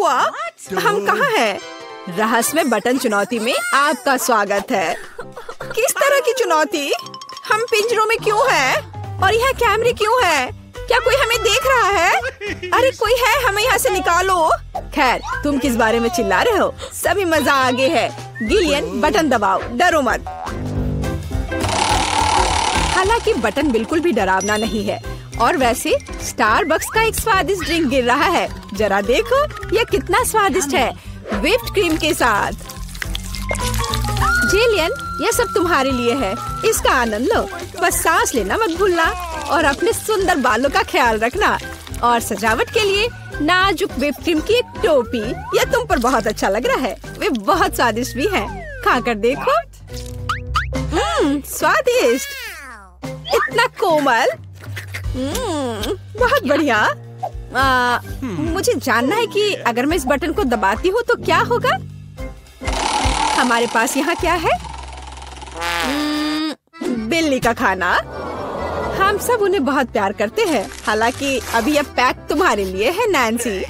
हुआ? हम कहाँ हैं? रहस्यमय बटन चुनौती में आपका स्वागत है। किस तरह की चुनौती? हम पिंजरों में क्यों हैं? और यहाँ कैमरे क्यों हैं? क्या कोई हमें देख रहा है? अरे कोई है, हमें यहाँ से निकालो। खैर, तुम किस बारे में चिल्ला रहे हो? सभी मजा आगे है। गिलियन, बटन दबाओ, डरो मत। हालांकि बटन बिल्कुल भी डरावना नहीं है। और वैसे स्टारबक्स का एक स्वादिष्ट ड्रिंक गिर रहा है। जरा देखो, यह कितना स्वादिष्ट है, व्हिप्ड क्रीम के साथ। जिलियन, यह सब तुम्हारे लिए है, इसका आनंद लो। बस सांस लेना मत भूलना और अपने सुंदर बालों का ख्याल रखना। और सजावट के लिए नाजुक व्हिप्ड क्रीम की एक टोपी, यह तुम पर बहुत अच्छा लग रहा है। वे बहुत स्वादिष्ट भी हैं, खाकर देखो। स्वादिष्ट, इतना कोमल। बहुत बढ़िया। मुझे जानना है कि अगर मैं इस बटन को दबाती हूँ तो क्या होगा? हमारे पास यहाँ क्या है? बिल्ली का खाना। हम सब उन्हें बहुत प्यार करते हैं। हालांकि अभी यह पैक तुम्हारे लिए है, नैन्सी।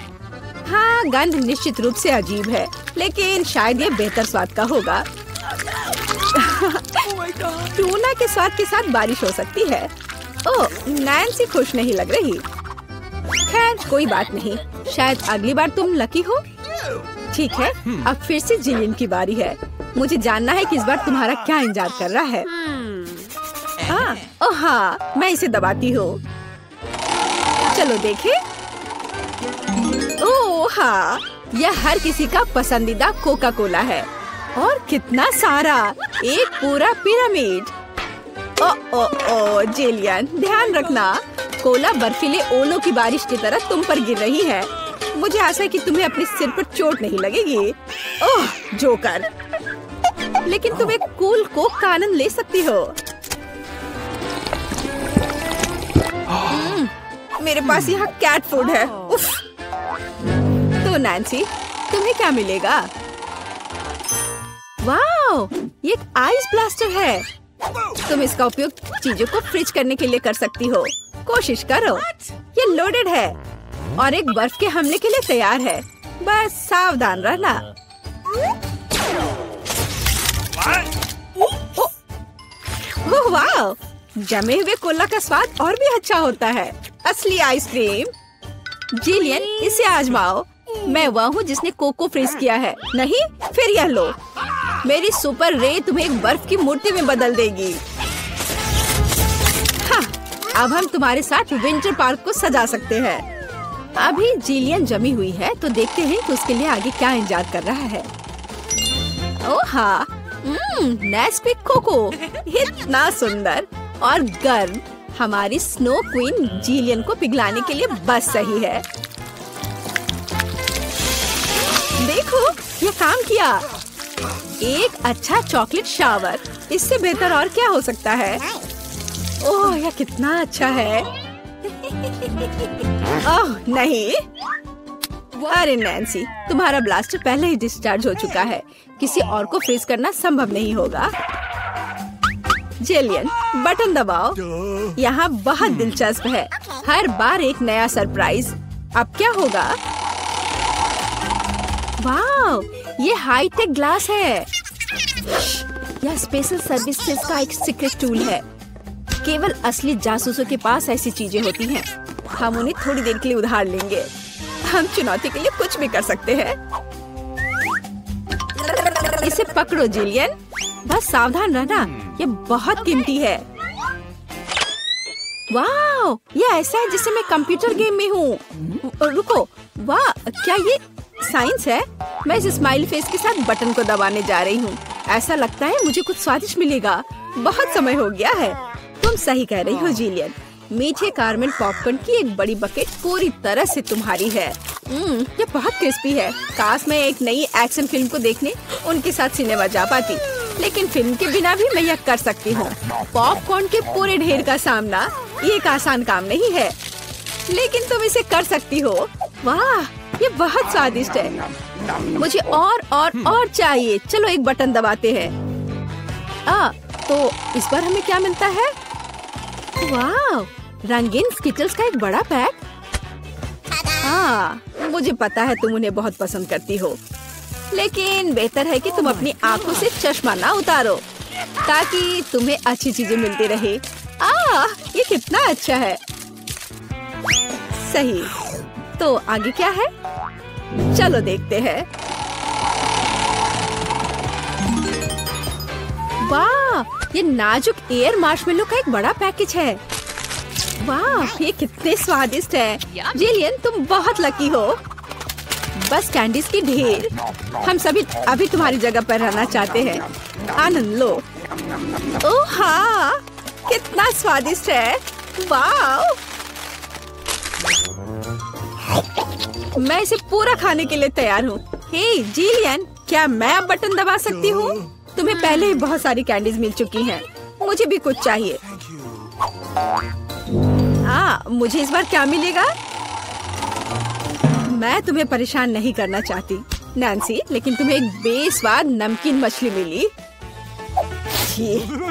हाँ, गंध निश्चित रूप से अजीब है, लेकिन शायद ये बेहतर स्वाद का होगा। टूना के स्वाद के साथ बारिश हो सकती है। ओह, नैन्सी खुश नहीं लग रही। खैर, कोई बात नहीं, शायद अगली बार तुम लकी हो। ठीक है, अब फिर से जिलियन की बारी है। मुझे जानना है कि इस बार तुम्हारा क्या इंतजार कर रहा है। हाँ, ओह हाँ, मैं इसे दबाती हूँ। चलो देखें। ओह हाँ, यह हर किसी का पसंदीदा कोका कोला है। और कितना सारा, एक पूरा पिरामिड। ओ जिलियन, ध्यान रखना, कोला बर्फीले ओलों की बारिश की तरह तुम पर गिर रही है। मुझे आशा है कि तुम्हें अपने सिर पर चोट नहीं लगेगी। ओह जोकर, लेकिन तुम एक कूल कोक का आनंद ले सकती हो। मेरे पास यहाँ कैट फूड है। उफ। तो नैन्सी, तुम्हें क्या मिलेगा? वाओ, ये एक आइस ब्लास्टर है। तुम इसका उपयोग चीजों को फ्रीज करने के लिए कर सकती हो। कोशिश करो। ये लोडेड है और एक बर्फ के हमले के लिए तैयार है। बस सावधान रहना। ओह वाह, जमे हुए कोला का स्वाद और भी अच्छा होता है। असली आइसक्रीम। जिलियन, इसे आजमाओ। मैं वह हूँ जिसने कोको फ्रीज किया है। नहीं, फिर यह लो। मेरी सुपर रे तुम्हें एक बर्फ की मूर्ति में बदल देगी। हाँ, अब हम तुम्हारे साथ विंटर पार्क को सजा सकते हैं। अभी जिलियन जमी हुई है, तो देखते हैं कि उसके लिए आगे क्या इंतजार कर रहा है। ओह हाँ, नेस्क्विक कोको, इतना सुंदर और गर्म। हमारी स्नो क्वीन जिलियन को पिघलाने के लिए बस सही है। देखो, ये काम किया। एक अच्छा चॉकलेट शावर, इससे बेहतर और क्या हो सकता है? ओह, यह कितना अच्छा है। ओह नहीं, अरे नैन्सी, तुम्हारा ब्लास्टर पहले ही डिस्चार्ज हो चुका है। किसी और को फ्रीज करना संभव नहीं होगा। जिलियन, बटन दबाओ। यहाँ बहुत दिलचस्प है, हर बार एक नया सरप्राइज। अब क्या होगा? वाह, ये हाईटेक ग्लास है। यह स्पेशल सर्विसेज का एक सीक्रेट टूल है। केवल असली जासूसों के पास ऐसी चीजें होती हैं। हम उन्हें थोड़ी देर के लिए उधार लेंगे। हम चुनौती के लिए कुछ भी कर सकते हैं। इसे पकड़ो जिलियन, बस सावधान रहना, ये बहुत कीमती है। वाह, ये ऐसा है जैसे मैं कंप्यूटर गेम में हूँ। रुको, वाह, क्या ये साइंस है? मैं इस स्माइली फेस के साथ बटन को दबाने जा रही हूँ। ऐसा लगता है मुझे कुछ स्वादिष्ट मिलेगा। बहुत समय हो गया है। तुम सही कह रही हो जिलियन। मीठे कारमेल पॉपकॉर्न की एक बड़ी बकेट पूरी तरह से तुम्हारी है। ये बहुत क्रिस्पी है। काश मैं एक नई एक्शन फिल्म को देखने उनके साथ सिनेमा जा पाती, लेकिन फिल्म के बिना भी मैं यह कर सकती हूँ। पॉपकॉर्न के पूरे ढेर का सामना ये एक आसान काम नहीं है, लेकिन तुम इसे कर सकती हो। वाह, ये बहुत स्वादिष्ट है। मुझे और चाहिए। चलो एक बटन दबाते हैं। तो इस बार हमें क्या मिलता है? वाह, रंगीन स्किटल्स का एक बड़ा पैक। हाँ, मुझे पता है तुम उन्हें बहुत पसंद करती हो, लेकिन बेहतर है कि तुम अपनी आंखों से चश्मा ना उतारो ताकि तुम्हें अच्छी चीजें मिलती रहे। ये कितना अच्छा है। सही, तो आगे क्या है? चलो देखते हैं। वाह, ये नाजुक एयर मार्शमेलो का एक बड़ा पैकेज है। वाह, ये कितने स्वादिष्ट है। जिलियन, तुम बहुत लकी हो। बस कैंडीज की ढेर। हम सभी अभी तुम्हारी जगह पर रहना चाहते हैं। आनंद लो। ओह हाँ, कितना स्वादिष्ट है। वाह, मैं इसे पूरा खाने के लिए तैयार हूँ। हे जिलियन, क्या मैं अब बटन दबा सकती हूँ? तुम्हें पहले ही बहुत सारी कैंडीज मिल चुकी हैं। मुझे भी कुछ चाहिए। मुझे इस बार क्या मिलेगा? मैं तुम्हें परेशान नहीं करना चाहती नैन्सी, लेकिन तुम्हें एक बेस्वाद नमकीन मछली मिली।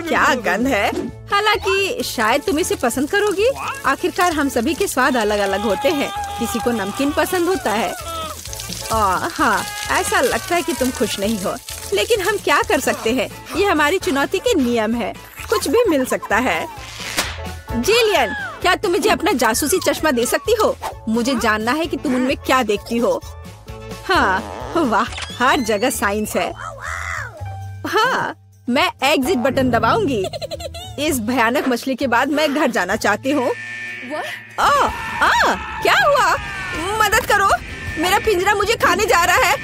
क्या गंध है। हालांकि शायद तुम इसे पसंद करोगी। आखिरकार हम सभी के स्वाद अलग अलग होते हैं। किसी को नमकीन पसंद होता है। हाँ, ऐसा लगता है कि तुम खुश नहीं हो, लेकिन हम क्या कर सकते हैं? ये हमारी चुनौती के नियम है। कुछ भी मिल सकता है। जिलियन, क्या तुम मुझे अपना जासूसी चश्मा दे सकती हो? मुझे जानना है कि तुम उनमें क्या देखती हो। हाँ, वाह, हर जगह साइंस है। हाँ, मैं एग्जिट बटन दबाऊंगी। इस भयानक मछली के बाद मैं घर जाना चाहती हूँ। क्या हुआ? मदद करो, मेरा पिंजरा मुझे खाने जा रहा है।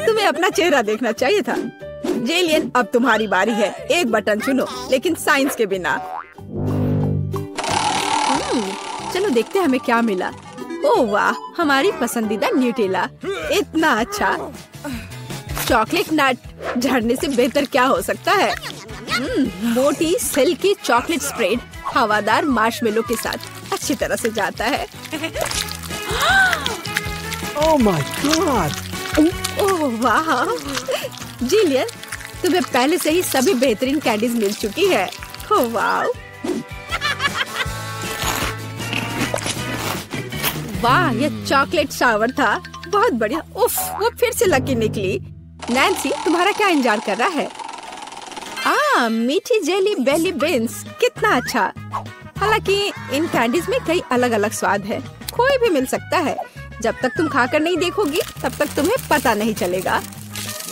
तुम्हें अपना चेहरा देखना चाहिए था। जेलियन, अब तुम्हारी बारी है। एक बटन चुनो, लेकिन साइंस के बिना। चलो देखते हैं हमें क्या मिला। ओह वाह, हमारी पसंदीदा न्यूटेला। इतना अच्छा। चॉकलेट नट झड़ने से बेहतर क्या हो सकता है? मोटी सिल्की चॉकलेट स्प्रेड हवादार मार्शमेलो के साथ अच्छी तरह से जाता है। Oh my God! ओह वाह, जिलियन, तुम्हें पहले से ही सभी बेहतरीन कैंडीज मिल चुकी है। ओह वाह, वाह, ये चॉकलेट शावर था। बहुत बढ़िया। उफ, वो फिर से लकी निकली। नैन्सी, तुम्हारा क्या इंतजार कर रहा है? मीठी जेली बेली बीन्स, कितना अच्छा। हालांकि इन कैंडीज में कई अलग अलग स्वाद है। कोई भी मिल सकता है। जब तक तुम खाकर नहीं देखोगी तब तक तुम्हें पता नहीं चलेगा।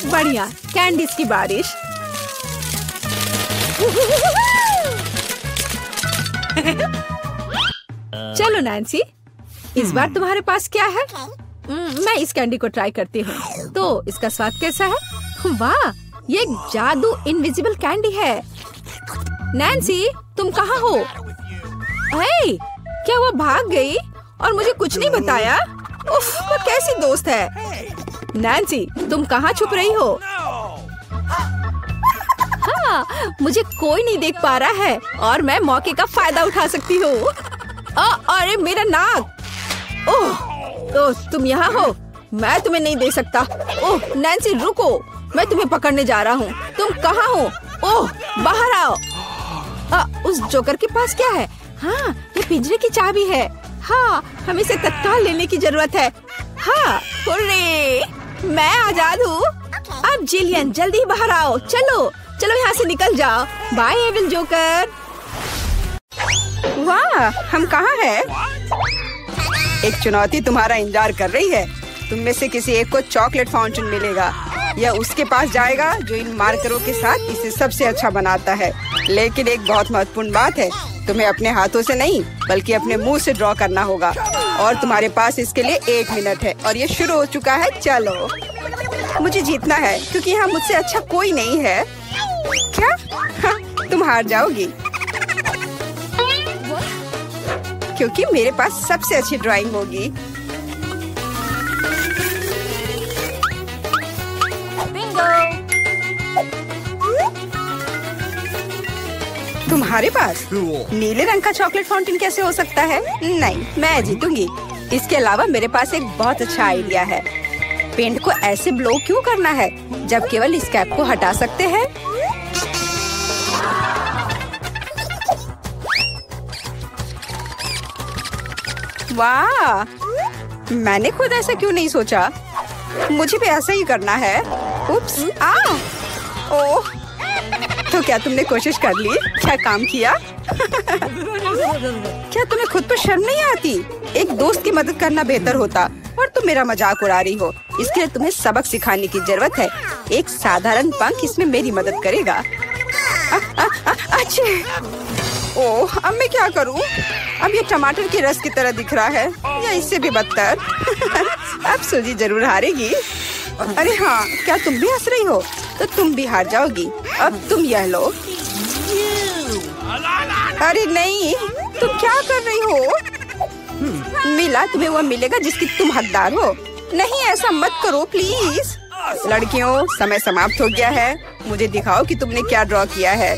बढ़िया, कैंडीज की बारिश। चलो नैन्सी, इस बार तुम्हारे पास क्या है? मैं इस कैंडी को ट्राई करती हूँ। तो इसका स्वाद कैसा है? वाह, ये एक जादू इनविजिबल कैंडी है। नैन्सी, तुम कहाँ हो? हे, क्या वो भाग गई और मुझे कुछ नहीं बताया? उफ, वो कैसी दोस्त है। नैन्सी, तुम कहाँ छुप रही हो? हाँ, मुझे कोई नहीं देख पा रहा है और मैं मौके का फायदा उठा सकती हूँ। अरे मेरा नाक! ओह, तुम यहाँ हो? मैं तुम्हें नहीं दे सकता। ओह नैन्सी, रुको, मैं तुम्हें पकड़ने जा रहा हूँ। तुम कहाँ हो? ओह, बाहर आओ। उस जोकर के पास क्या है? हाँ, ये पिंजरे की चाबी है। हाँ, हमें इसे तत्काल लेने की जरूरत है। हाँ, हुर्रे, मैं आजाद हूँ। अब जिलियन, जल्दी बाहर आओ। चलो चलो, यहाँ से निकल जाओ। Bye evil joker. वाह, हम कहाँ हैं? एक चुनौती तुम्हारा इंतजार कर रही है। तुम में से किसी एक को चॉकलेट फाउंटेन मिलेगा। यह उसके पास जाएगा जो इन मार्करों के साथ इसे सबसे अच्छा बनाता है। लेकिन एक बहुत महत्वपूर्ण बात है, तुम्हें अपने हाथों से नहीं बल्कि अपने मुंह से ड्रॉ करना होगा। और तुम्हारे पास इसके लिए 1 मिनट है और ये शुरू हो चुका है। चलो, मुझे जीतना है क्योंकि यहाँ मुझसे अच्छा कोई नहीं है। क्या? हाँ, तुम हार जाओगी क्योंकि मेरे पास सबसे अच्छी ड्राइंग होगी। तुम्हारे पास नीले रंग का चॉकलेट फाउंटेन कैसे हो सकता है? नहीं, मैं जीतूंगी। इसके अलावा मेरे पास एक बहुत अच्छा आइडिया है। पेंट को ऐसे ब्लो क्यों करना है जब केवल इस कैप को हटा सकते हैं? वाह, मैंने खुद ऐसा क्यों नहीं सोचा? मुझे भी ऐसा ही करना है। उप्स, ओह, तो क्या तुमने कोशिश कर ली? क्या काम किया? क्या तुम्हें खुद पर शर्म नहीं आती? एक दोस्त की मदद करना बेहतर होता और तुम मेरा मजाक उड़ा रही हो। इसके लिए तुम्हें सबक सिखाने की जरूरत है। एक साधारण पंख इसमें मेरी मदद करेगा। अच्छा, ओह, अब मैं क्या करूं? अब ये टमाटर के रस की तरह दिख रहा है या इससे भी बदतर। अब सूजी जरूर हारेगी। अरे हाँ, क्या तुम भी हंस रही हो? तो तुम भी हार जाओगी। अब तुम यह लो। अरे नहीं, तुम क्या कर रही हो? मिला, तुम्हें वह मिलेगा जिसकी तुम हकदार हो। नहीं, ऐसा मत करो प्लीज। लड़कियों, समय समाप्त हो गया है। मुझे दिखाओ कि तुमने क्या ड्रॉ किया है।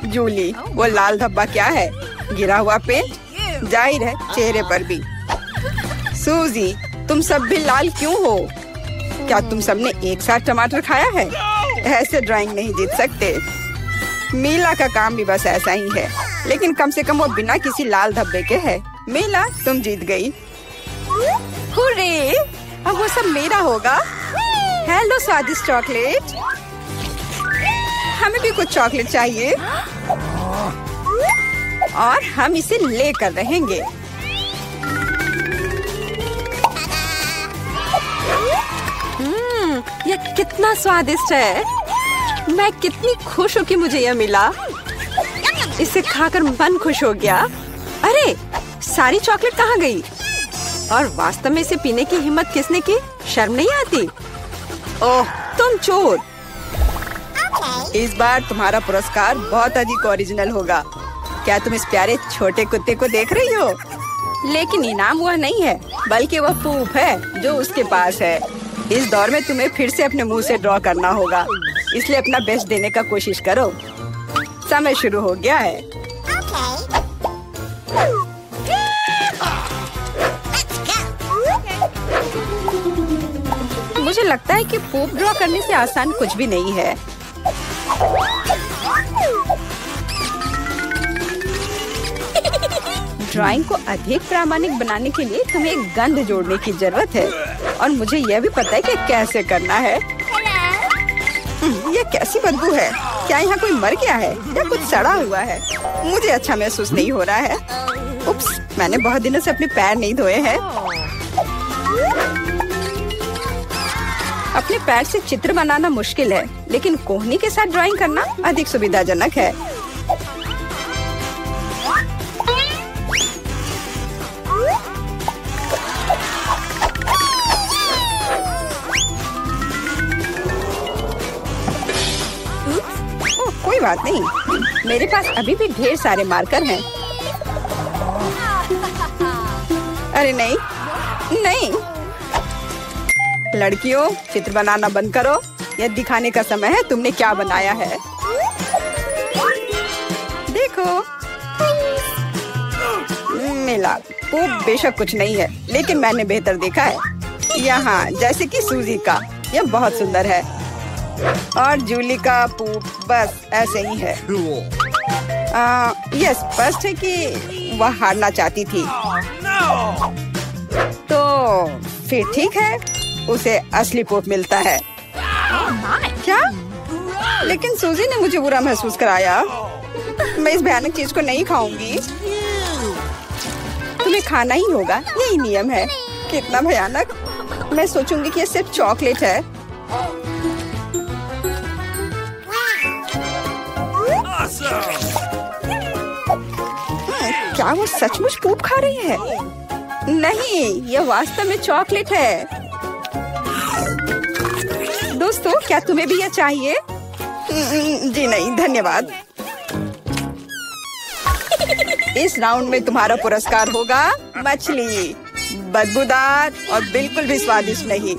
जूली, वो लाल धब्बा क्या है? गिरा हुआ पेंट? जाहिर है, चेहरे पर भी। सूजी, तुम सब भी लाल क्यों हो? क्या तुम सबने एक साथ टमाटर खाया है? ऐसे ड्राइंग नहीं जीत सकते। मीला का काम भी बस ऐसा ही है, लेकिन कम से कम वो बिना किसी लाल धब्बे के है। मीला, तुम जीत गई। हुर्रे! अब वो सब मेरा होगा। हेलो स्वादिष्ट चॉकलेट, हमें भी कुछ चॉकलेट चाहिए और हम इसे लेकर रहेंगे। यह कितना स्वादिष्ट है। मैं कितनी खुश हूँ कि मुझे यह मिला। इसे खाकर मन खुश हो गया। अरे, सारी चॉकलेट कहाँ गई? और वास्तव में इसे पीने की हिम्मत किसने की? शर्म नहीं आती? ओह, तुम चोर। इस बार तुम्हारा पुरस्कार बहुत अधिक ओरिजिनल होगा। क्या तुम इस प्यारे छोटे कुत्ते को देख रही हो? लेकिन इनाम वह नहीं है, बल्कि वह पूप है जो उसके पास है। इस दौर में तुम्हें फिर से अपने मुंह से ड्रॉ करना होगा, इसलिए अपना बेस्ट देने का कोशिश करो। समय शुरू हो गया है। मुझे लगता है कि पूप ड्रॉ करने से आसान कुछ भी नहीं है। ड्राइंग को अधिक प्रामाणिक बनाने के लिए तुम्हें एक गंध जोड़ने की जरूरत है, और मुझे यह भी पता है कि कैसे करना है। ये कैसी बदबू है? क्या यहाँ कोई मर गया है या कुछ सड़ा हुआ है? मुझे अच्छा महसूस नहीं हो रहा है। उप्स, मैंने बहुत दिनों से अपने पैर नहीं धोए हैं। अपने पैर से चित्र बनाना मुश्किल है, लेकिन कोहनी के साथ ड्राइंग करना अधिक सुविधाजनक है। कोई बात नहीं, मेरे पास अभी भी ढेर सारे मार्कर हैं। अरे नहीं, नहीं। लड़कियों, चित्र बनाना बंद करो। यह दिखाने का समय है तुमने क्या बनाया है। देखो, मिला। वो बेशक कुछ नहीं है, लेकिन मैंने बेहतर देखा है। यहाँ जैसे कि सूजी का, यह बहुत सुंदर है। और जूली का पूप बस ऐसे ही है। यह स्पष्ट है कि वह हारना चाहती थी। तो फिर ठीक है, उसे असली पूप मिलता है। क्या? लेकिन सूजी ने मुझे बुरा महसूस कराया। मैं इस भयानक चीज को नहीं खाऊंगी। तुम्हें खाना ही होगा, यही नियम है। कितना भयानक। मैं सोचूंगी कि यह सिर्फ चॉकलेट है। क्या वो सचमुच पूप खा रही है? नहीं, यह वास्तव में चॉकलेट है। दोस्तों, क्या तुम्हें भी यह चाहिए? जी नहीं, धन्यवाद। इस राउंड में तुम्हारा पुरस्कार होगा मछली, बदबूदार और बिल्कुल भी स्वादिष्ट नहीं।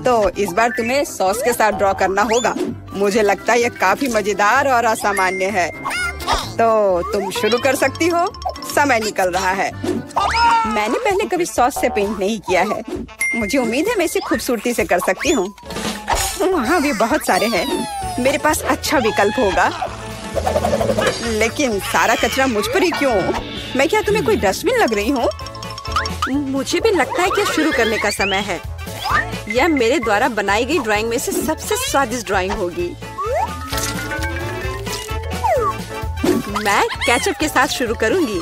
तो इस बार तुम्हें सॉस के साथ ड्रॉ करना होगा। मुझे लगता है यह काफी मजेदार और असामान्य है। तो तुम शुरू कर सकती हो। समय निकल रहा है। मैंने पहले कभी सॉस से पेंट नहीं किया है। मुझे उम्मीद है मैं इसे खूबसूरती से कर सकती हूँ। वहाँ भी बहुत सारे हैं। मेरे पास अच्छा विकल्प होगा। लेकिन सारा कचरा मुझ पर ही क्यों? मैं क्या तुम्हें कोई डस्टबिन लग रही हूँ? मुझे भी लगता है कि शुरू करने का समय है। यह मेरे द्वारा बनाई गई ड्राइंग में से सबसे स्वादिष्ट ड्राइंग होगी। मैं केचप के साथ शुरू करूंगी।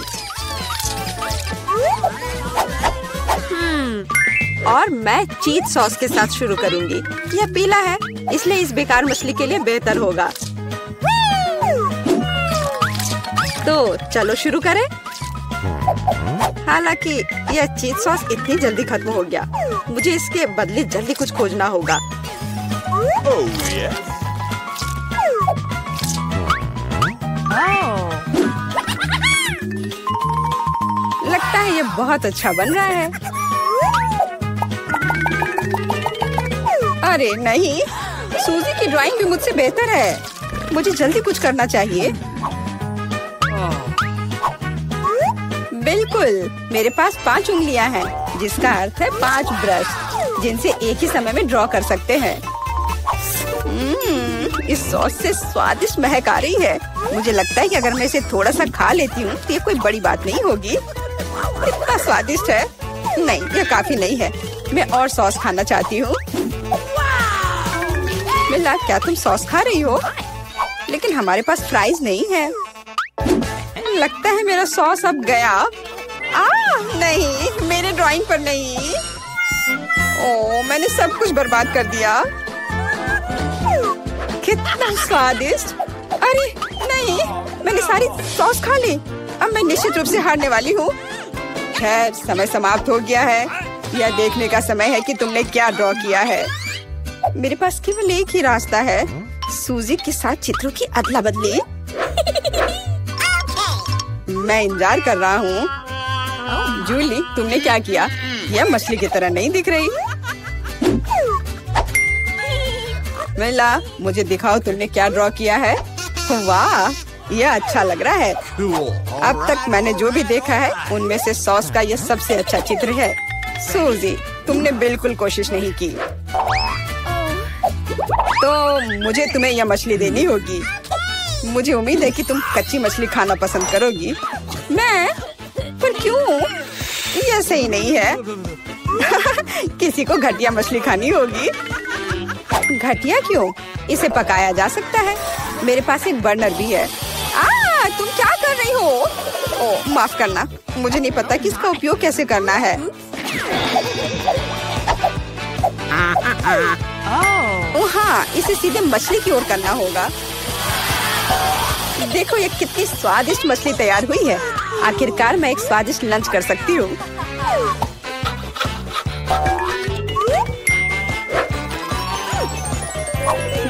और मैं चीज सॉस के साथ शुरू करूंगी। यह पीला है, इसलिए इस बेकार मछली के लिए बेहतर होगा। तो चलो शुरू करें। हालांकि यह चीज सॉस इतनी जल्दी खत्म हो गया, मुझे इसके बदले जल्दी कुछ खोजना होगा। लगता है यह बहुत अच्छा बन रहा है। अरे नहीं, सूजी की ड्राइंग भी मुझसे बेहतर है। मुझे जल्दी कुछ करना चाहिए। बिल्कुल, मेरे पास 5 उंगलियां हैं, जिसका अर्थ है 5 ब्रश, जिनसे एक ही समय में ड्रॉ कर सकते हैं। इस सॉस से स्वादिष्ट महक आ रही है। मुझे लगता है कि अगर मैं इसे थोड़ा सा खा लेती हूँ तो ये कोई बड़ी बात नहीं होगी। इतना स्वादिष्ट है। नहीं, यह काफी नहीं है। मैं और सॉस खाना चाहती हूँ। मिला, क्या तुम सॉस खा रही हो? लेकिन हमारे पास फ्राइज नहीं है। लगता है मेरा सॉस अब गया। नहीं, मेरे ड्राइंग पर नहीं। ओह, मैंने सब कुछ बर्बाद कर दिया। कितना स्वादिष्ट। अरे नहीं, मैंने सारी सॉस खा ली। अब मैं निश्चित रूप से हारने वाली हूँ। खैर, समय समाप्त हो गया है। यह देखने का समय है कि तुमने क्या ड्रॉ किया है। मेरे पास केवल एक ही रास्ता है, सूजी के साथ चित्रों की अदला बदली। मैं इंतजार कर रहा हूँ। जूली, तुमने क्या किया? यह मछली की तरह नहीं दिख रही। मिला, मुझे दिखाओ तुमने क्या ड्रॉ किया है। वाह, यह अच्छा लग रहा है। अब तक मैंने जो भी देखा है उनमें से सॉस का यह सबसे अच्छा चित्र है। सूजी, तुमने बिल्कुल कोशिश नहीं की, तो मुझे तुम्हें यह मछली देनी होगी। मुझे उम्मीद है कि तुम कच्ची मछली खाना पसंद करोगी। मैं? पर क्यों? यह सही नहीं है। किसी को घटिया मछली खानी होगी। घटिया क्यों? इसे पकाया जा सकता है। मेरे पास एक बर्नर भी है। तुम क्या कर रही हो? ओह, माफ करना, मुझे नहीं पता कि इसका उपयोग कैसे करना है। ओह हाँ, इसे सीधे मछली की ओर करना होगा। देखो ये कितनी स्वादिष्ट मछली तैयार हुई है। आखिरकार मैं एक स्वादिष्ट लंच कर सकती हूँ।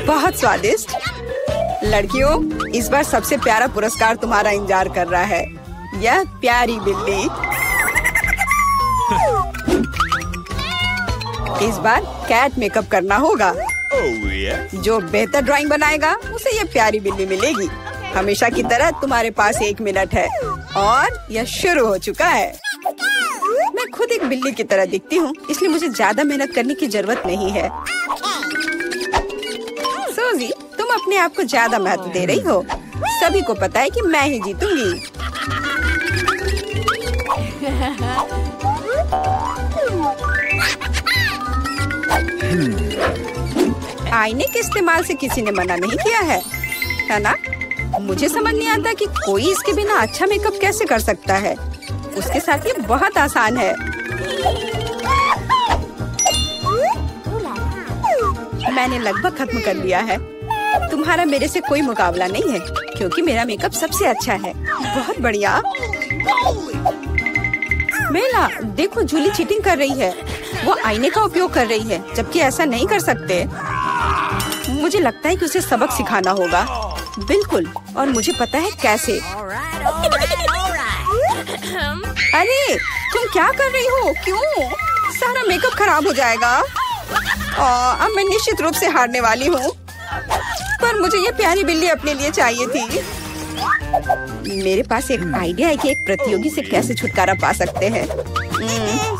बहुत स्वादिष्ट। लड़कियों, इस बार सबसे प्यारा पुरस्कार तुम्हारा इंतजार कर रहा है। यह प्यारी बिल्ली। इस बार कैट मेकअप करना होगा। जो बेहतर ड्राइंग बनाएगा उसे यह प्यारी बिल्ली मिलेगी। हमेशा की तरह तुम्हारे पास 1 मिनट है और यह शुरू हो चुका है। मैं खुद एक बिल्ली की तरह दिखती हूँ, इसलिए मुझे ज्यादा मेहनत करने की जरूरत नहीं है। सूजी, तुम अपने आप को ज्यादा महत्व दे रही हो। सभी को पता है कि मैं ही जीतूंगी। आईने के इस्तेमाल से किसी ने मना नहीं किया है ना? मुझे समझ नहीं आता कि कोई इसके बिना अच्छा मेकअप कैसे कर सकता है। उसके साथ ये बहुत आसान है। मैंने लगभग खत्म कर लिया है। तुम्हारा मेरे से कोई मुकाबला नहीं है, क्योंकि मेरा मेकअप सबसे अच्छा है। बहुत बढ़िया। मेला, देखो जूली चीटिंग कर रही है। वो आईने का उपयोग कर रही है, जबकि ऐसा नहीं कर सकते। मुझे लगता है कि उसे सबक सिखाना होगा। बिल्कुल, और मुझे पता है कैसे। अरे तुम क्या कर रही हो? क्यों? सारा मेकअप खराब हो जाएगा। अब मैं निश्चित रूप से हारने वाली हूँ। पर मुझे ये प्यारी बिल्ली अपने लिए चाहिए थी। मेरे पास एक आइडिया है कि एक प्रतियोगी से कैसे छुटकारा पा सकते हैं।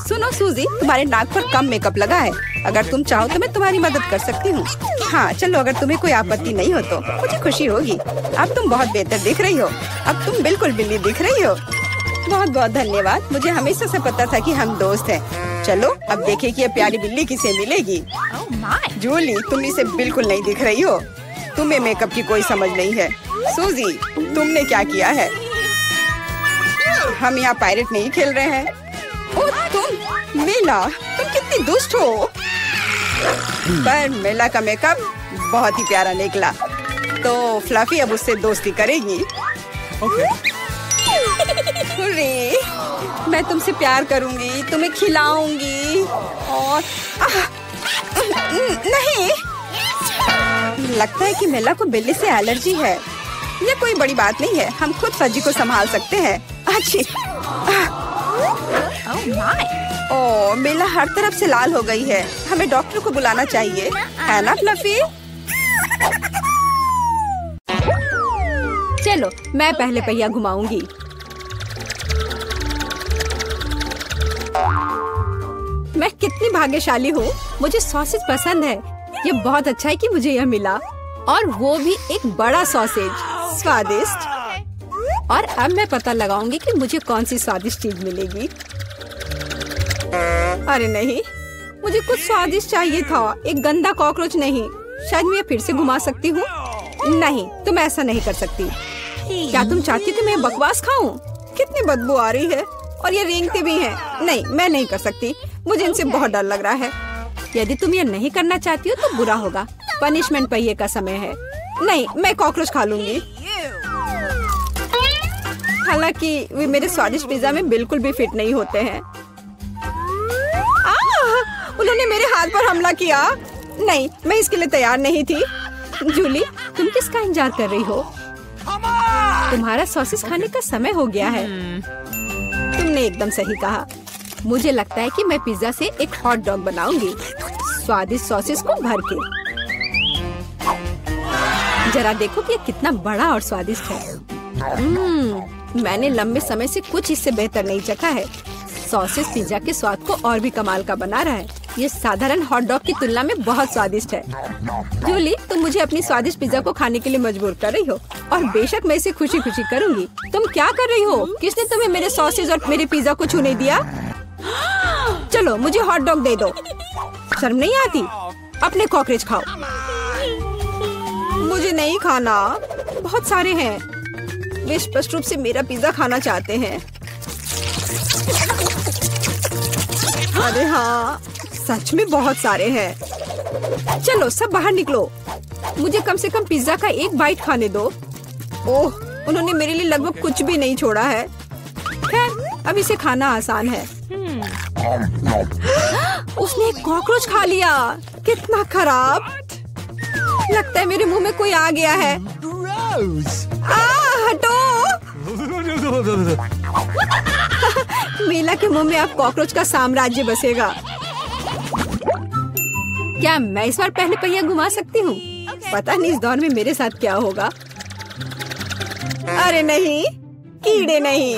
सुनो सूजी, तुम्हारे नाक पर कम मेकअप लगा है। अगर तुम चाहो तो मैं तुम्हारी मदद कर सकती हूँ। हाँ चलो, अगर तुम्हें कोई आपत्ति नहीं हो तो मुझे खुशी होगी। अब तुम बहुत बेहतर दिख रही हो। अब तुम बिल्कुल बिल्ली दिख रही हो। बहुत बहुत धन्यवाद। मुझे हमेशा से पता था कि हम दोस्त हैं। चलो अब देखें कि ये प्यारी बिल्ली किसे मिलेगी। जूली, तुम इसे बिल्कुल नहीं दिख रही हो। तुम्हें मेकअप की कोई समझ नहीं है। सूजी, तुमने क्या किया है? हम यहाँ पायरेट नहीं खेल रहे हैं। ओह तुम मेला, तुम कितनी दुष्ट हो। पर मेला का मेकअप बहुत ही प्यारा निकला। तो फ्लफी अब उससे दोस्ती करेगी। हुर्रे, मैं तुमसे प्यार करूंगी, तुम्हें खिलाऊंगी और नहीं, लगता है कि मेला को बिल्ली से एलर्जी है। ये कोई बड़ी बात नहीं है, हम खुद फज्जी को संभाल सकते हैं। अच्छी ओह, मेला हर तरफ से लाल हो गई है। हमें डॉक्टर को बुलाना चाहिए, है ना फ्लफी? चलो मैं पहले पहिया घुमाऊंगी। मैं कितनी भाग्यशाली हूँ, मुझे सॉसेज पसंद है। ये बहुत अच्छा है कि मुझे यह मिला, और वो भी एक बड़ा सॉसेज, स्वादिष्ट। और अब मैं पता लगाऊंगी कि मुझे कौन सी स्वादिष्ट चीज मिलेगी। अरे नहीं, मुझे कुछ स्वादिष्ट चाहिए था, एक गंदा कॉकरोच नहीं। शायद मैं फिर से घुमा सकती हूँ। नहीं, तुम ऐसा नहीं कर सकती। क्या तुम चाहती हो कि मैं बकवास खाऊं? कितनी बदबू आ रही है, और ये रेंगते भी हैं। नहीं, मैं नहीं कर सकती, मुझे इनसे बहुत डर लग रहा है। यदि तुम ये नहीं करना चाहती हो तो बुरा होगा। पनिशमेंट पहिए का समय है। नहीं, मैं कॉकरोच खा लूंगी। हालांकि वे मेरे स्वादिष्ट पिज्जा में बिल्कुल भी फिट नहीं होते हैं। उन्होंने मेरे हाथ पर हमला किया। नहीं, मैं इसके लिए तैयार नहीं थी। जूली, तुम किसका इंतजार कर रही हो? तुम्हारा सॉसेस खाने का समय हो गया है। तुमने एकदम सही कहा। मुझे लगता है कि मैं पिज्जा से एक हॉट डॉग बनाऊंगी, स्वादिष्ट सॉसेस को भर के। जरा देखो कि ये कितना बड़ा और स्वादिष्ट है। मैंने लंबे समय से कुछ इससे बेहतर नहीं चखा है। सॉसेस पिज्जा के स्वाद को और भी कमाल का बना रहा है। ये साधारण हॉट डॉग की तुलना में बहुत स्वादिष्ट है। जूली, तुम मुझे अपनी स्वादिष्ट पिज्जा को खाने के लिए मजबूर कर रही हो, और बेशक मैं इसे खुशी खुशी करूंगी। तुम क्या कर रही हो? किसने तुम्हें मेरे सॉसेज और मेरे पिज्जा को छूने दिया? चलो मुझे हॉट डॉग दे दो। शर्म नहीं आती? अपने कॉकरोच खाओ। मुझे नहीं खाना, बहुत सारे हैं। वे स्पष्ट रूप से मेरा पिज्जा खाना चाहते हैं। अरे हाँ, सच में बहुत सारे हैं। चलो सब बाहर निकलो, मुझे कम से कम पिज्जा का एक बाइट खाने दो। ओह, उन्होंने मेरे लिए लगभग कुछ भी नहीं छोड़ा है। खैर, अब इसे खाना आसान है। उसने एक कॉकरोच खा लिया। कितना खराब। लगता है मेरे मुंह में कोई आ गया है। हटो। मेला के मुंह में अब कॉकरोच का साम्राज्य बसेगा। क्या मैं इस बार पहले पहिया घुमा सकती हूँ? पता नहीं इस दौर में मेरे साथ क्या होगा। अरे नहीं, कीड़े नहीं।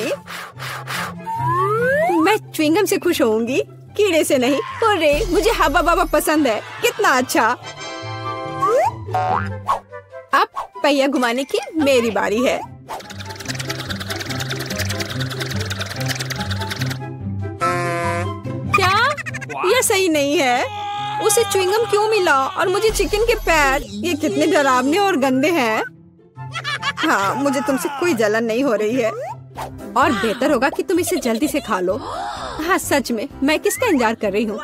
मैं च्युइंगम से खुश होऊंगी, कीड़े से नहीं। अरे मुझे हब्बा बाबा पसंद है। कितना अच्छा। अब पहिया घुमाने की मेरी बारी है। क्या यह सही नहीं है? उसे च्युइंगम क्यों मिला और मुझे चिकन के पैर? ये कितने डरावने और गंदे हैं। हाँ, मुझे तुमसे कोई जलन नहीं हो रही है, और बेहतर होगा कि तुम इसे जल्दी से खा लो। हाँ सच में, मैं किसका इंतजार कर रही हूँ?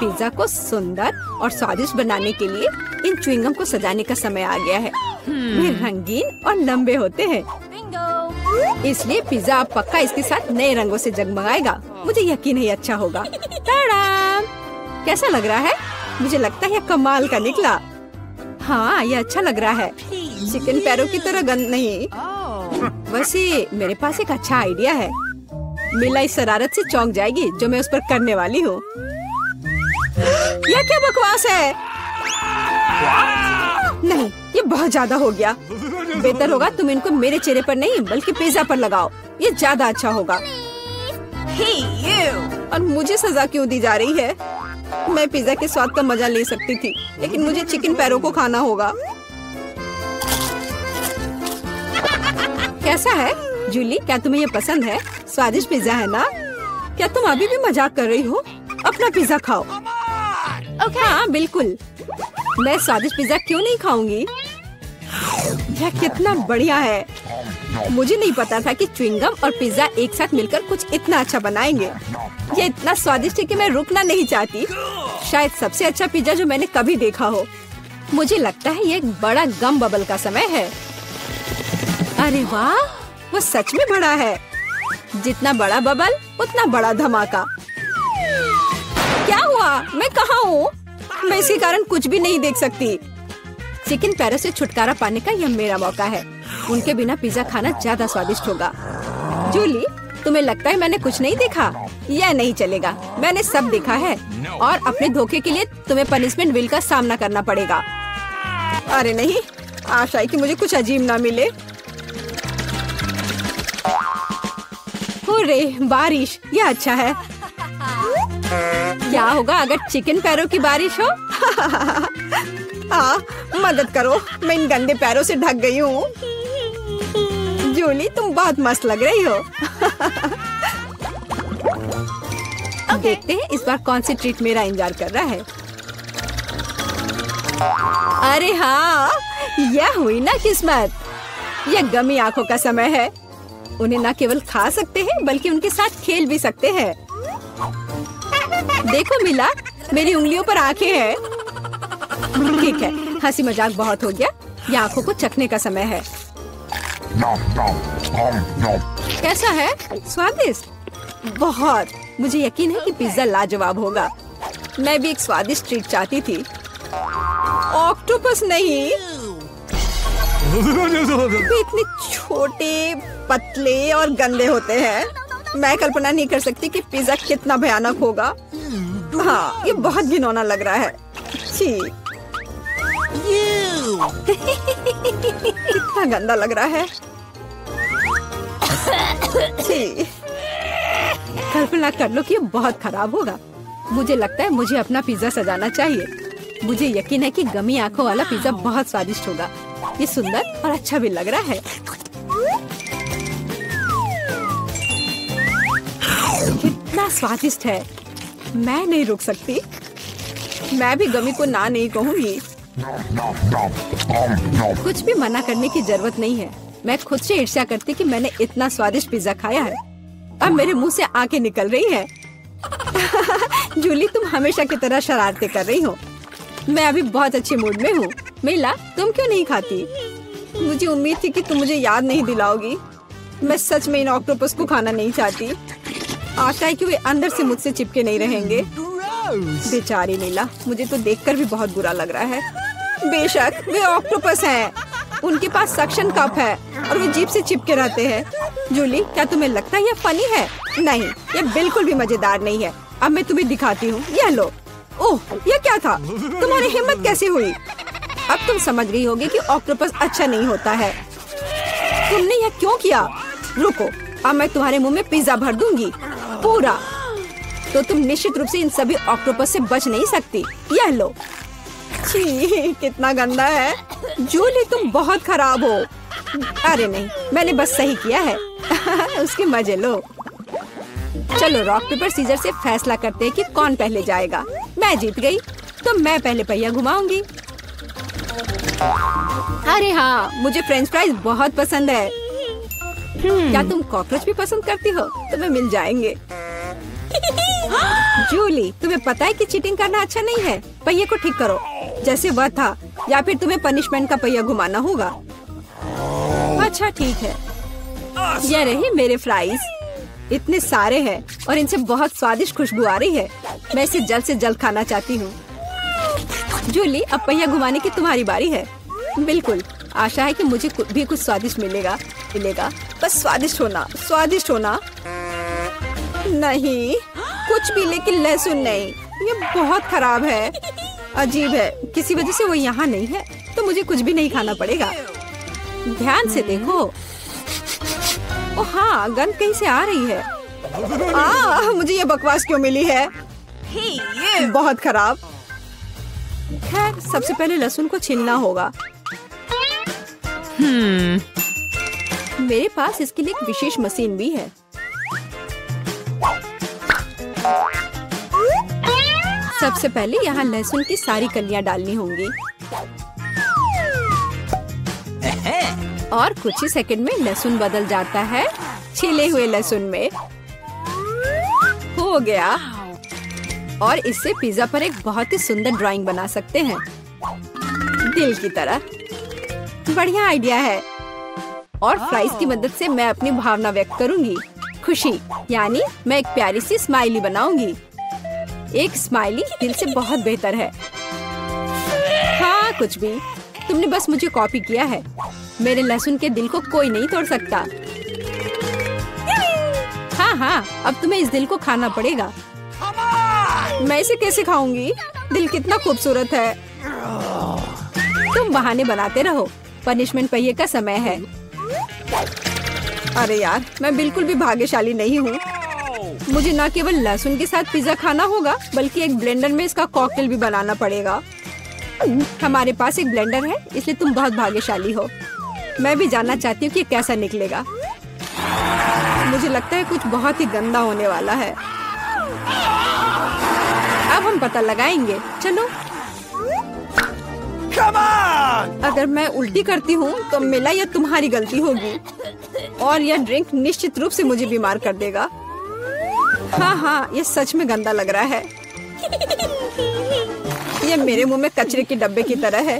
पिज्जा को सुंदर और स्वादिष्ट बनाने के लिए इन च्युइंगम को सजाने का समय आ गया है। वे रंगीन और लंबे होते हैं, इसलिए पिज्जा अब पक्का इसके साथ नए रंगों से जगमगाएगा। मुझे यकीन है अच्छा होगा। टाडाम! कैसा लग रहा है? मुझे लगता है यह कमाल का निकला। हाँ, यह अच्छा लग रहा है। चिकन पैरों की तरह गंद नहीं। वैसे मेरे पास एक अच्छा आइडिया है। मिला इस शरारत से चौंक जाएगी जो मैं उस पर करने वाली हूँ। यह क्या बकवास है? नहीं, ये बहुत ज्यादा हो गया। बेहतर होगा तुम इनको मेरे चेहरे पर नहीं बल्कि पिज्जा पर लगाओ, ये ज्यादा अच्छा होगा। और मुझे सजा क्यों दी जा रही है? मैं पिज्जा के स्वाद का मजा ले सकती थी, लेकिन मुझे चिकन पैरों को खाना होगा। कैसा है? जूली, क्या तुम्हें ये पसंद है? स्वादिष्ट पिज्जा है ना? क्या तुम अभी भी मजाक कर रही हो? अपना पिज्जा खाओ। हाँ बिल्कुल, मैं स्वादिष्ट पिज्जा क्यों नहीं खाऊंगी? यह कितना बढ़िया है। मुझे नहीं पता था कि च्युइंगम और पिज्जा एक साथ मिलकर कुछ इतना अच्छा बनाएंगे। ये इतना स्वादिष्ट है कि मैं रुकना नहीं चाहती। शायद सबसे अच्छा पिज्जा जो मैंने कभी देखा हो। मुझे लगता है ये एक बड़ा गम बबल का समय है। अरे वाह, वो सच में बड़ा है। जितना बड़ा बबल उतना बड़ा धमाका। क्या हुआ? मैं कहाँ हूँ? मैं इसके कारण कुछ भी नहीं देख सकती। चिकन पैरों से छुटकारा पाने का यह मेरा मौका है। उनके बिना पिज्जा खाना ज्यादा स्वादिष्ट होगा। जूली, तुम्हें लगता है मैंने कुछ नहीं देखा? यह नहीं चलेगा, मैंने सब देखा है और अपने धोखे के लिए तुम्हें पनिशमेंट बिल का सामना करना पड़ेगा। अरे नहीं, आशा है कि मुझे कुछ अजीब ना मिले। हुर्रे, बारिश, यह अच्छा है। क्या होगा अगर चिकन पैरों की बारिश हो? मदद करो, मैं इन गंदे पैरों से ढक गई हूँ। जूली, तुम बहुत मस्त लग रही हो। देखते हैं इस बार कौन सी ट्रीट मेरा इंतजार कर रहा है। अरे हाँ, यह हुई ना किस्मत। यह गमी आंखों का समय है। उन्हें न केवल खा सकते हैं बल्कि उनके साथ खेल भी सकते हैं। देखो मिला, मेरी उंगलियों पर आंखें हैं। ठीक है, हंसी मजाक बहुत हो गया। ये आंखों को चखने का समय है। कैसा है? स्वादिष्ट? बहुत। मुझे यकीन है कि पिज्जा लाजवाब होगा। मैं भी एक स्वादिष्ट ट्रीट चाहती थी। ऑक्टोपस नहीं। वे इतने छोटे, पतले और गंदे होते हैं। मैं कल्पना नहीं कर सकती कि पिज्जा कितना भयानक होगा। हाँ, ये बहुत घिनौना लग रहा है। छी। कितना गंदा लग रहा है। छी। कल्पना कर लो कि ये बहुत खराब होगा। मुझे लगता है मुझे अपना पिज्जा सजाना चाहिए। मुझे यकीन है कि गमी आंखों वाला पिज्जा बहुत स्वादिष्ट होगा। ये सुंदर और अच्छा भी लग रहा है। कितना स्वादिष्ट है। मैं नहीं रुक सकती। मैं भी गमी को ना नहीं कहूँगी। कुछ भी मना करने की जरूरत नहीं है। मैं खुद से ईर्ष्या करती कि मैंने इतना स्वादिष्ट पिज्जा खाया है। अब मेरे मुंह से आंखें निकल रही हैं। जूली, तुम हमेशा की तरह शरारतें कर रही हो। मैं अभी बहुत अच्छे मूड में हूँ। मिला, तुम क्यों नहीं खाती? मुझे उम्मीद थी कि तुम मुझे याद नहीं दिलाओगी। मैं सच में इन ऑक्टोपस को खाना नहीं चाहती। आशा है कि वे अंदर से मुझसे चिपके नहीं रहेंगे। बेचारी नीला, मुझे तो देखकर भी बहुत बुरा लग रहा है। बेशक वे ऑक्टोपस हैं। उनके पास सक्शन कप है और वे जीभ से चिपके रहते हैं। जूली, क्या तुम्हें लगता है यह फनी है? नहीं, यह बिल्कुल भी मजेदार नहीं है। अब मैं तुम्हें दिखाती हूँ। यह लो। ओह, यह क्या था? तुम्हारी हिम्मत कैसे हुई? अब तुम समझ गई होगी कि ऑक्टोपस अच्छा नहीं होता है। तुमने यह क्यों किया? रुको, अब मैं तुम्हारे मुंह में पिज्जा भर दूंगी, पूरा। तो तुम निश्चित रूप से इन सभी ऑक्टोपस से बच नहीं सकती। यह लो। छी, कितना गंदा है। जूली, तुम बहुत खराब हो। अरे नहीं, मैंने बस सही किया है। उसके मजे लो। चलो रॉक पेपर सीजर से फैसला करते हैं कि कौन पहले जाएगा। मैं जीत गई तो मैं पहले पहिया घुमाऊंगी। अरे हाँ, मुझे फ्रेंच फ्राइज बहुत पसंद है। क्या तुम कॉकरोच भी पसंद करती हो? तुम्हें मिल जाएंगे। जूली, तुम्हें पता है कि चीटिंग करना अच्छा नहीं है। पहिए को ठीक करो जैसे वह था, या फिर तुम्हें पनिशमेंट का पहिया घुमाना होगा। अच्छा ठीक है। ये रहे मेरे फ्राइज। इतने सारे हैं और इनसे बहुत स्वादिष्ट खुशबू आ रही है। मैं इसे जल्द से जल्द खाना चाहती हूँ। जूली, अब पहिया घुमाने की तुम्हारी बारी है। बिल्कुल, आशा है कि मुझे भी कुछ स्वादिष्ट मिलेगा। बस स्वादिष्ट होना। नहीं, कुछ भी, लेकिन लहसुन नहीं। ये बहुत खराब है। अजीब है, किसी वजह से वो यहाँ नहीं है तो मुझे कुछ भी नहीं खाना पड़ेगा। ध्यान से देखो। ओ हाँ, गंध कहीं से आ रही है। मुझे ये बकवास क्यों मिली है? बहुत खराब। खैर, सबसे पहले लहसुन को छीलना होगा। मेरे पास इसके लिए एक विशेष मशीन भी है। सबसे पहले यहाँ लहसुन की सारी कलियां डालनी होंगी और कुछ ही सेकंड में लहसुन बदल जाता है छिले हुए लहसुन में। हो गया। और इससे पिज्जा पर एक बहुत ही सुंदर ड्राइंग बना सकते हैं, दिल की तरह। बढ़िया आइडिया है। और फ्राइज की मदद से मैं अपनी भावना व्यक्त करूंगी, खुशी। यानी मैं एक प्यारी सी स्माइली बनाऊंगी। एक स्माइली दिल से बहुत बेहतर है। हाँ, कुछ भी। तुमने बस मुझे कॉपी किया है। मेरे लहसुन के दिल को कोई नहीं तोड़ सकता। हाँ, अब तुम्हें इस दिल को खाना पड़ेगा। मैं इसे कैसे खाऊंगी? दिल कितना खूबसूरत है। तुम बहाने बनाते रहो। पनिशमेंट पहिए का समय है। अरे यार, मैं बिल्कुल भी भाग्यशाली नहीं हूँ। मुझे न केवल लहसुन के साथ पिज्जा खाना होगा, बल्कि एक ब्लेंडर में इसका कॉकटेल भी बनाना पड़ेगा। हमारे पास एक ब्लेंडर है, इसलिए तुम बहुत भाग्यशाली हो। मैं भी जानना चाहती हूँ कि कैसा निकलेगा। मुझे लगता है कुछ बहुत ही गंदा होने वाला है। अब हम पता लगाएंगे। चलो। अगर मैं उल्टी करती हूँ तो मेरा या तुम्हारी गलती होगी, और यह ड्रिंक निश्चित रूप से मुझे बीमार कर देगा। हाँ, ये सच में गंदा लग रहा है। ये मेरे मुंह में कचरे के डब्बे की तरह है।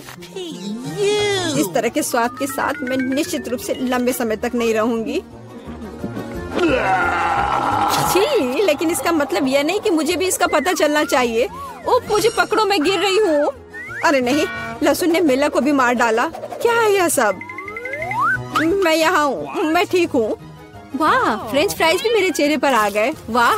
इस तरह के स्वाद के साथ मैं निश्चित रूप से लंबे समय तक नहीं रहूंगी। छी, लेकिन इसका मतलब यह नहीं कि मुझे भी इसका पता चलना चाहिए। ओह, मुझे पकड़ो, मैं गिर रही हूँ। अरे नहीं, लहसुन ने मिला को भी मार डाला। क्या है यह सब? मैं यहाँ हूँ, मैं ठीक हूँ। वाह, फ्रेंच फ्राइज भी मेरे चेहरे पर आ गए। वाह।